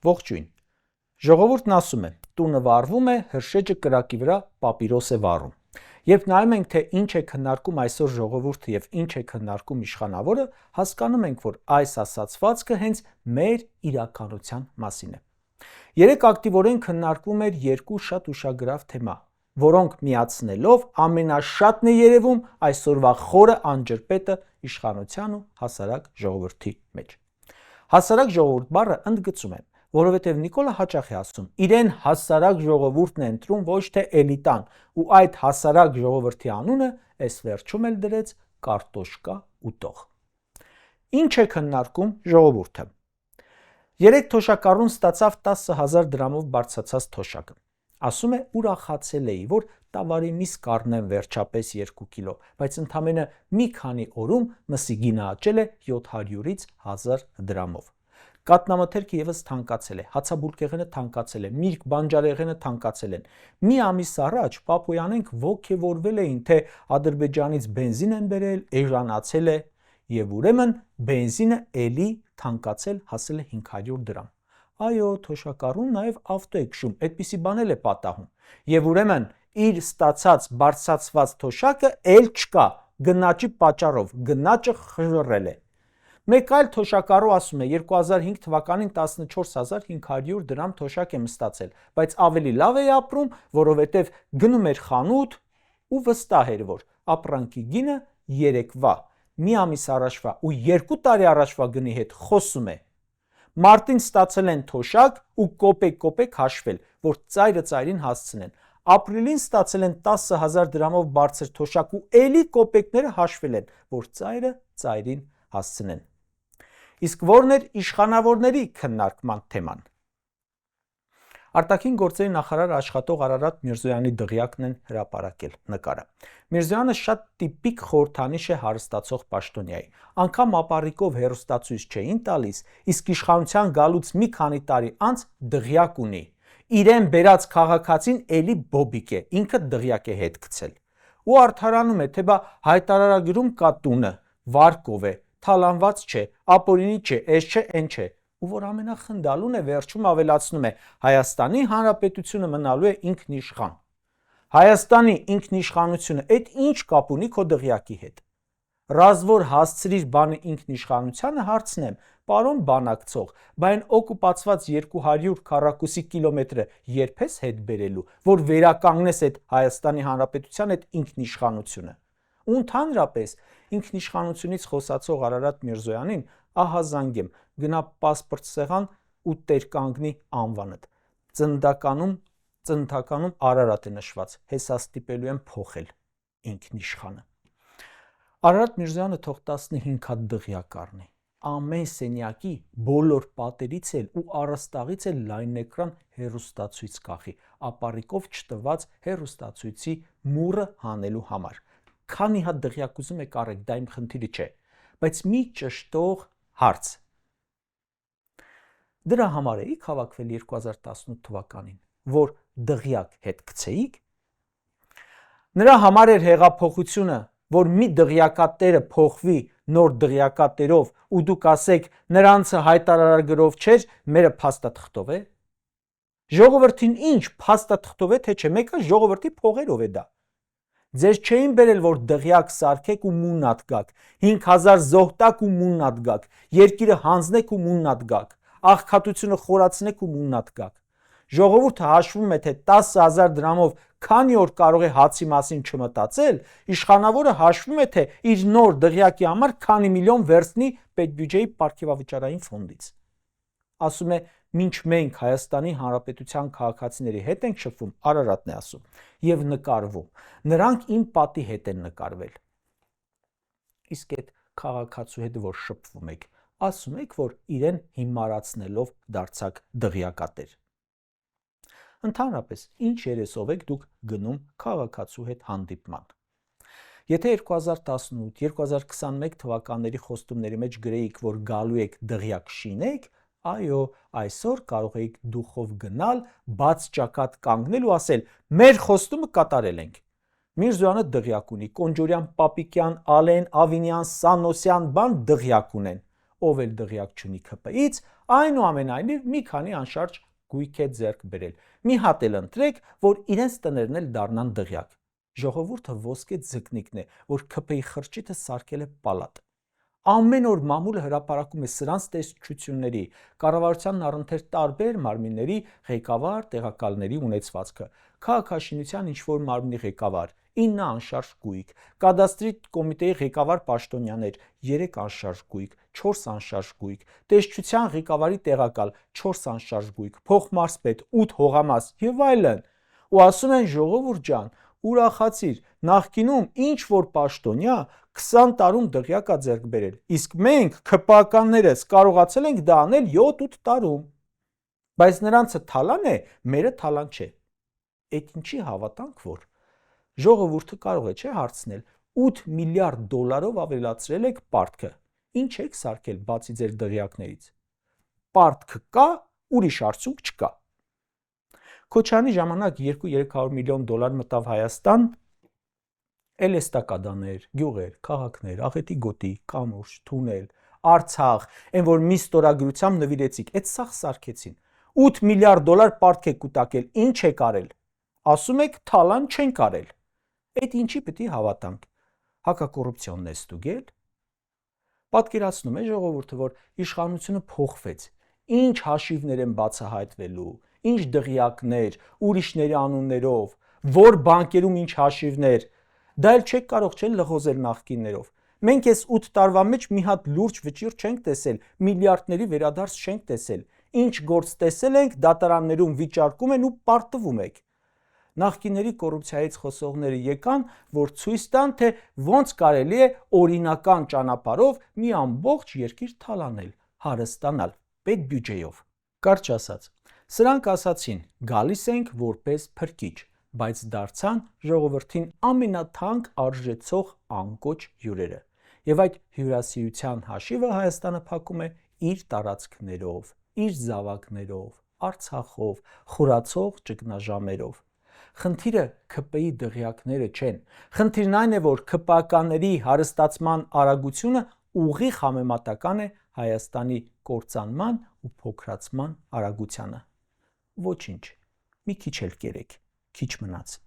Ողջույն։ Ժողովուրդն ասում է, տունը վառվում է, հրշեջը կրակի վրա պապիրոս է վառում։ Երբ նայում ենք, թե ինչ է քննարկում այսօր ժողովուրդը եւ ինչ է քննարկում իշխանավորը, հասկանում ենք, որ այս ասացվածքը հենց մեր իրականության մասին է։ Երեք ակտիվորեն քննարկվում էր երկու շատ ուշագրավ թեմա, որոնք միացնելով ամենաշատն է երևում այսօրվա խորը անջրպետը իշխանության ու հասարակ ժողովրդի մեջ։ Հասարակ ժողովուրդ բառը ընդգծում եմ, որովհետև Նիկոլը հաճախ է ասում, իրեն հասարակ ժողովուրդն է ընտրում, ոչ թե էլիտան, ու այդ հասարակ ժողովրդի անունը այս վերջում էլ դրեց կարտոշկա ուտող։ Ինչ է քննարկում ժողովուրդը։ Երեք թոշակառուն ստացավ 10,000 դրամով բարձրացած թոշակը։ Ասում է, ուրախացել էի, որ տավարի միս կառնեմ վերջապես 2 կիլո, բայց ընդամենը մի քանի օրում մսի գինը աճել է 700-ից 1000 դրամով։ Կատնամթերքը եւս թանկացել է, հացաբուրկեղենը թանկացել է, միրգ բանջարեղենը թանկացել են։ Մի ամիս առաջ Պապոյանենք ոգևորվել էին, թե Ադրբեջանից բենզին են բերել, էժանացել է, եւ ուրեմն բենզինը էլի թանկացել, հասել է 500 դրամ։ Այո, թոշակառուն նաեւ ավտո է քշում, այդպիսի բան էլ է պատահում։ Եվ ուրեմն իր ստացած բարձրացված թոշակը էլ չկա, գնաճի պատճառով, գնաճը խժռել է։ Մեկ այլ թոշակառու ասում է 2005 թվականին 14500 դրամ թոշակ եմ ստացել, բայց ավելի լավ է ապրում, որովհետև գնում էր խանութ ու վստահ էր, որ ապրանքի գինը երեկվա, մի ամիս առաջվա ու 2 տարի առաջվա գնի հետ խոսում է։ Մարտին ստացել են թոշակ ու կոպեկ հաշվել, որ ծայրը ծայրին հասցնեն։ Ապրիլին ստացել են 10,000 դրամով բարձր թոշակ ու էլի կոպեկները հաշվել են, որ ծայրը ծայրին հասցնեն։ Իսկ որն էր իշխանավորների քննարկման թեման։ Արտաքին գործերի նախարար աշխատող Արարատ Միրզոյանի դղյակն են հրապարակել նկարը։ Միրզոյանը շատ տիպիկ խորհրդանիշ է հարստացող պաշտոնյայի։ Անգամ ապառիկով հեռուստացույց չէին տալիս, իսկ իշխանության գալուց մի քանի տարի անց դղյակ ունի։ Իրեն բերած քաղաքացին էլի բոբիկ է, ինքը դղյակ է հետ գցել։ Ու արդարանում է, թե բա հայտարարագրում կա տունը, վարկով է, թալանված չէ, ապօրինի չէ, այս չէ, այն չէ, ու որ ամենախնդալուն է վերջում ավելացնում է Հայաստանի Հանրապետությունը մնալու է ինքնիշխան։ Հայաստանի ինքնիշխանությունը այդ ինչ կապ ունի քո դղյակի հետ։ Ռազվոր հասցրիր բանը ինքնիշխանությանը հարցնեմ, պարոն բանակցող, բա այն օկուպացված 200 քառակուսի կիլոմետրը երբ ես հետ բերելու, որ վերականգնես այդ Հայաստանի Հանրապետության այդ ինքնիշխանությունը։ Ու ընդհանրապես ինքնիշխանությունից խոսացող Արարատ Միրզոյանին ահազանգեմ, գնա պասպորտ սեղան ու տեր կանգնի անվանդ։ Ծննդականում Արարատ է նշված, հեսա ստիպելու եմ փոխել ինքնիշխանը։ Արարատ Միրզոյանը թող 15 հատ դղյակ առնի։ Ամեն սենյակի բոլոր պատերից էլ ու առաստաղից էլ լայն էկրան հեռուստացույց կախի, ապառիկով չտված հեռուստացույցի մուրը հանելու համար։ Քանի հատ դղյակ ուզում եք առեք, դա իմ խնդիրը չէ, բայց մի ճշտող հարց։ Դրա համար էիք հավաքվել 2018 թվականին, որ դղյակ հետ գցեիք։ Նրա համար էր հեղափոխությունը, որ մի դղյակատերը փոխվի նոր դղյակատերով ու դուք ասեք նրանցը հայտարարագրով չէր, մերը փաստաթղթով է։ Ժողովրդին ինչ փաստաթղթով է, թե չէ, մեկը ժողովրդի փողերով է դա։ Ձեզ չէին բերել, որ դղյակ սարքեք ու մուննատ գաք, 5000 զոհտակ ու մուննատ գաք, երկիրը հանձնեք ու մուննատ գաք, աղքատությունը խորացնեք ու մուննատ գաք։ Ժողովուրդը հաշվում է, թե 10,000 դրամով քանի օր կարող է հացի մասին չմտածել, իշխանավորը հաշվում է, թե իր նոր դղյակի համար քանի միլիոն վերցնի պետբյուջեի պարգևավճարային ֆոնդից։ Ասում է, մինչ մենք Հայաստանի Հանրապետության քաղաքացիների հետ ենք շփվում, Արարատն է ասում, եւ նկարվում, նրանք իմ պատի հետ են նկարվել։ Իսկ այդ քաղաքացու հետ որ շփվում եք, ասում եք, որ իրեն հիմարացնելով դարձակ դղյակատեր։ Ընդհանրապես, ինչ երեսով եք դուք գնում քաղաքացու հետ հանդիպման։ Եթե 2018-2021 թվականների խոստումների մեջ գրեիք, որ գալու եք դղյակ շինեք, այո, այսօր կարող եք դուխով գնալ, բաց ճակատ կանգնել ու ասել, մեր խոստումը կատարել ենք։ Միրզոյանը դղյակ ունի, Կոնջորյան, Պապիկյան, Ալեն, Ավինյան, Սանոսյան, բան դղյակ ունեն։ Ով էլ դղյակ չունի ՔՊ-ից, Այնուամենայնիվ մի քանի անշարժ գույք է ձեռք բերել։ Մի հատ էլ ընտրեք, որ իրենց տներն էլ դառնան դղյակ։ Ժողովուրդը ոսկե ձկնիկն է, որ ՔՓ-ի խրճիթը սարքել է պալատ։ Ամեն օր մամուլը հրապարակում է սրանց տեսչությունների, կառավարությանն առընթեր տարբեր մարմինների ղեկավար տեղակալների ունեցվածքը, քաղաքաշինության ինչ-որ մարմնի ղեկավար, 9 անշարժ գույք, կադաստրի կոմիտեի ղեկավար պաշտոնյաներ, 3 անշարժ գույք, 4 անշարժ գույք, տեսչության ղեկավարի տեղակալ, 4 անշարժ գույք, փոխմարզպետ, 8 հողամաս եւ այլն։ Ու ասում են ժողովուրդ ջան, ուրախացիր, նախկինում ինչ որ պաշտոնյա 20 տարում դղյակա ձեռք բերել, իսկ մենք ՔՊԱ-ականներս կարողացել ենք դա անել 7-8 տարում։ Բայց նրանցը թալան է, մերը թալան չէ։ Այդ ինչի հավատանք որ ժողովուրդը կարող է չէ հարցնել 8 միլիարդ դոլարով ավելացրել եք պարտքը։ Ինչ եք սարքել բացի ձեր դղյակներից։ Պարտքը կա, ուրիշ արդյունք չկա։ Քոչարյանի ժամանակ 2-300 միլիոն դոլար մտավ Հայաստան, էլ էստակադաներ, գյուղեր, քաղաքներ, աղետի գոտի, կամուրջ, թունել, Արցախ, այն որ մի ստորագրությամբ նվիրեցիք, այդ սաղ սարքեցին։ 8 միլիարդ դոլար պարտք եք կուտակել, ինչ եք արել։ Ասում եք թալան չենք արել։ Այդ ինչի պետք է հավատանք։ Հակակոռուպցիոնն է ստուգել։ Պատկերացնում է ժողովուրդը, որ իշխանությունը փոխվեց։ Ինչ հաշիվներ են բացահայտվելու, ինչ դղյակներ, ուրիշների անուններով, որ բանկերում ինչ հաշիվներ։ Դա էլ չեք կարող չեն լղոզել նախկիններով։ Մենք այս 8 տարվա մեջ մի հատ լուրջ վճիռ չենք տեսել, միլիարդների վերադարձ չենք տեսել։ Ինչ գործ տեսել ենք, դատարաններում վիճարկում են ու պարտվում եք։ Նախկինների կոռուպցիայից խոսողները եկան, որ ցույց տան, թե ոնց կարելի է օրինական ճանապարհով մի ամբողջ երկիր թալանել, հարստանալ պետ բյուջեով։ Կարճ ասած, սրանք ասացին, գալիս ենք որպես փրկիչ, բայց դարձան ժողովրդին ամենաթանկ արժեցող անկոչ հյուրերը։ Եվ այդ հյուրասիրության հաշիվը Հայաստանը փակում է իր տարածքներով, իր զավակներով, Արցախով, խորացող ճգնաժամերով։ Խնդիրը ՔՊ-ի դղյակները չեն։ Խնդիրն այն է, որ ՔՊԱ-ականների հարստացման արագությունը ուղիղ համեմատական է Հայաստանի կործանման ու փոքրացման արագությանը։ Ոչինչ, մի քիչ էլ կերեք, քիչ մնաց։